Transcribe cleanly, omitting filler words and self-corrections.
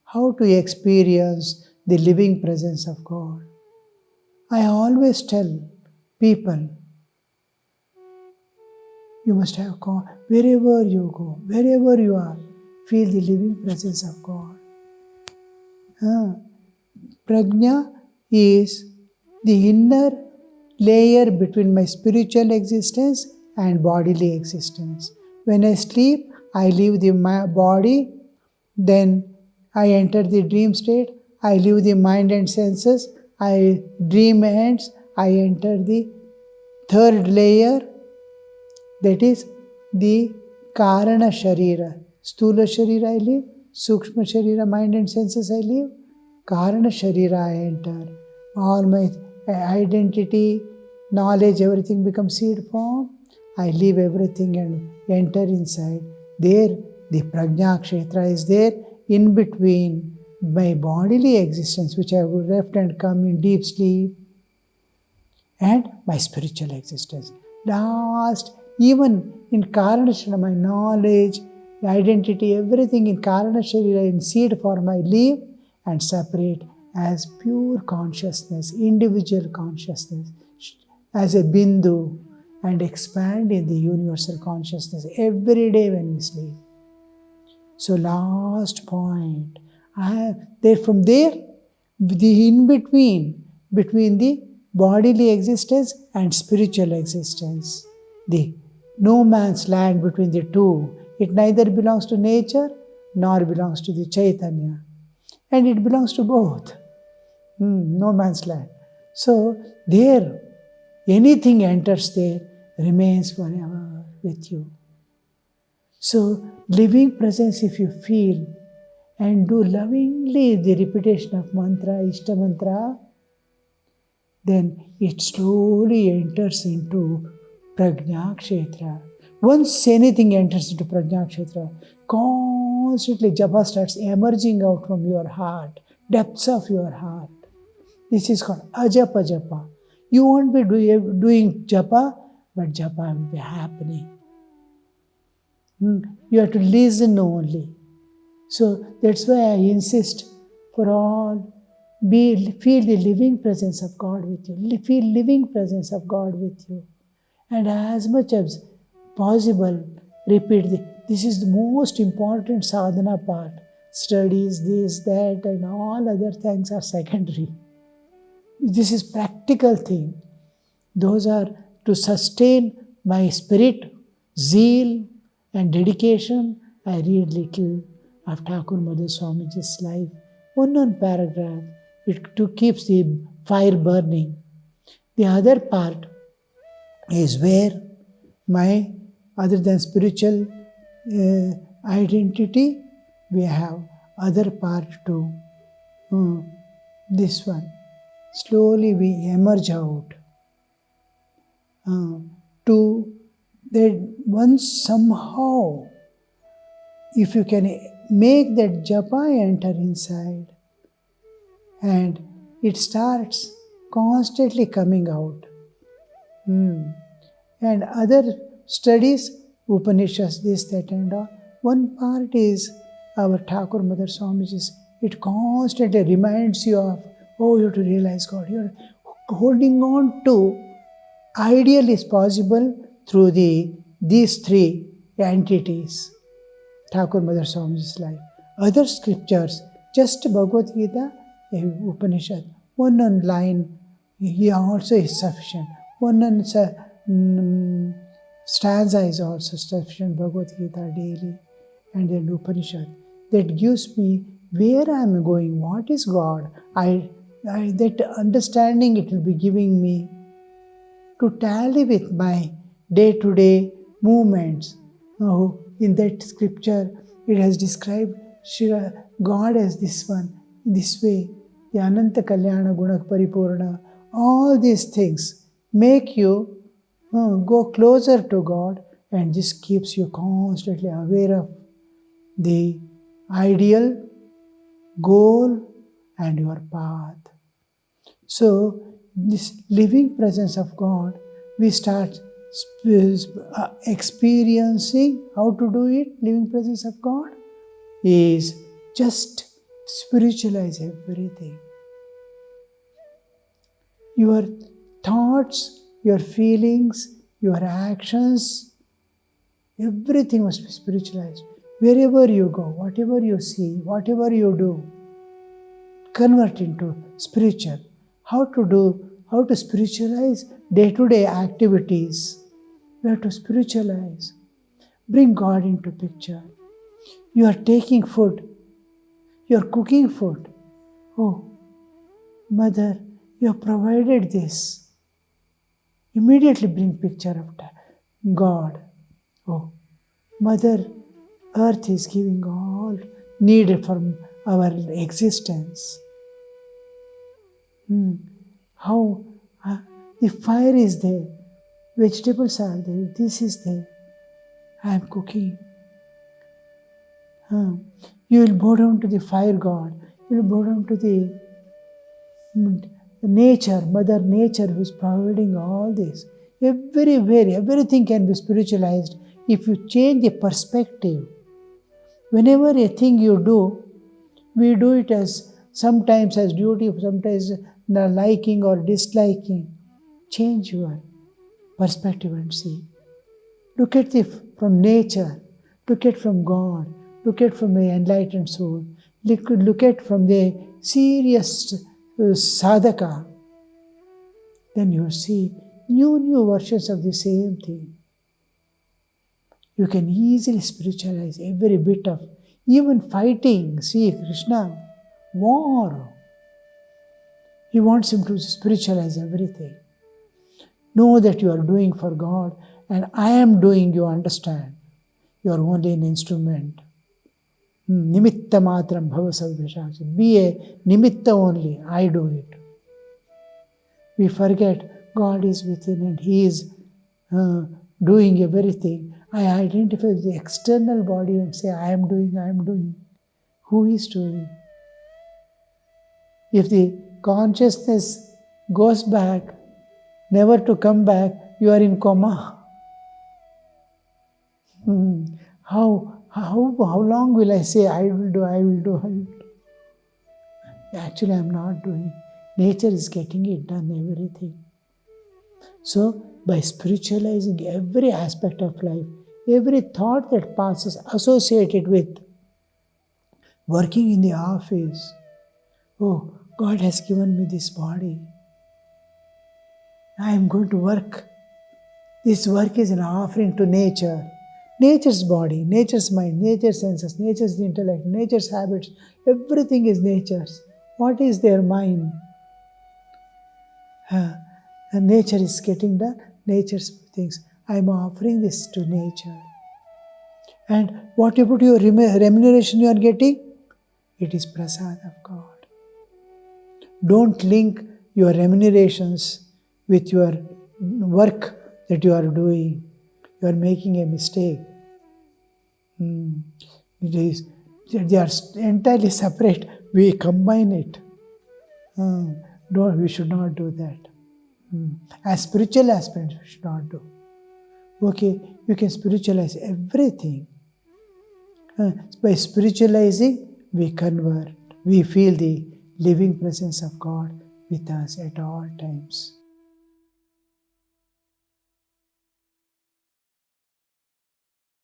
how to experience the living presence of God. I always tell people, you must have God wherever you go, wherever you are, feel the living presence of God. Prajna is the inner layer between my spiritual existence and bodily existence. When I sleep, I leave the body, then I enter the dream state, I leave the mind and senses, dream ends, I enter the third layer, that is the Karana Sharira. Stula Sharira I leave, Sukshma Sharira, mind and senses I leave, Karana Sharira I enter. All my identity, knowledge, everything becomes seed form. I leave everything and enter inside. There, the Prajna Kshetra is there in between my bodily existence, which I would left and come in deep sleep, and my spiritual existence. Last, even in Karana Sharira, my knowledge, identity, everything in Karana Sharira in seed form I leave and separate as pure consciousness, individual consciousness, as a bindu, and expand in the universal consciousness every day when we sleep. So last point, from there, the in-between, between the bodily existence and spiritual existence, the no man's land between the two, it neither belongs to nature nor belongs to the Chaitanya, and it belongs to both. No man's land. So there, anything enters there, remains forever with you. So living presence, if you feel and do lovingly the repetition of mantra, Ishta mantra, then it slowly enters into Prajna Kshetra. Once anything enters into Prajna Kshetra, constantly japa starts emerging out from your heart, depths of your heart. This is called ajapa japa. You won't be doing japa, but japa will be happening. You have to listen only. So that's why I insist for all, feel the living presence of God with you. Feel living presence of God with you. And as much as possible, repeat this is the most important sadhana part. Studies, this, that, and all other things are secondary. This is practical thing. Those are to sustain my spirit, zeal, and dedication. I read little of Thakur Mother Swamiji's life. One paragraph. It keeps the fire burning. The other part is where my, other than spiritual identity, we have other part too. This one. Slowly we emerge out to that once somehow, if you can make that japa enter inside, and it starts constantly coming out. And other studies, Upanishads, this, that, and all. One part is our Thakur Mother Swamiji's. It constantly reminds you of, you have to realize God. You're holding on to ideal is possible through these three entities. Thakur Mother Swamiji's life. Other scriptures, just Bhagavad Gita, Upanishad, one line here also is sufficient. One stanza is also sufficient, Bhagavad Gita daily, and then Upanishad. That gives me where I am going, what is God. That understanding it will be giving me to tally with my day-to-day movements. In that scripture, it has described God as this one, this way. The Ananta Kalyana Gunak Paripurna, all these things make you go closer to God, and this keeps you constantly aware of the ideal, goal, and your path. So, this living presence of God, we start experiencing how to do it. Living presence of God is just Spiritualize everything. Your thoughts, your feelings, your actions, everything must be spiritualized. Wherever you go, whatever you see, whatever you do, convert into spiritual. How to spiritualize day-to-day activities. You have to spiritualize. Bring God into picture. You are taking food. You are cooking food. Oh, Mother, you have provided this. Immediately bring picture of God. Oh, Mother Earth is giving all needed for our existence. How the fire is there, vegetables are there, this is there. I am cooking. You will bow down to the fire God. You will bow down to the nature, Mother Nature, who is providing all this. Everywhere, everything can be spiritualized if you change the perspective. Whenever a thing you do, we do it as sometimes as duty, sometimes liking or disliking. Change your perspective and see. Look at it from nature. Look at from God. Look at from the enlightened soul. Look at from the serious sadhaka. Then you see new versions of the same thing. You can easily spiritualize every bit of, even fighting. See, Krishna, war. He wants him to spiritualize everything. Know that you are doing for God and I am doing, you understand. You are only an instrument. Nimitta matram bhava sarveshakshi. Be a nimitta only. I do it. We forget God is within and He is doing everything. I identify with the external body and say, I am doing. Who is doing? If the consciousness goes back, never to come back, you are in coma. How long will I say, I will do? Actually, I am not doing. Nature is getting it done, everything. So, by spiritualizing every aspect of life, every thought that passes associated with working in the office, oh, God has given me this body. I am going to work. This work is an offering to nature. Nature's body, nature's mind, nature's senses, nature's intellect, nature's habits, everything is nature's. What is their mind? And nature is getting done, nature's things. I am offering this to nature. And what about your remuneration you are getting? It is prasad of God. Don't link your remunerations with your work that you are doing. You are making a mistake. They are entirely separate. We combine it. We should not do that. As spiritual aspects, we should not do. Okay, you can spiritualize everything. By spiritualizing, we convert. We feel the living presence of God with us at all times.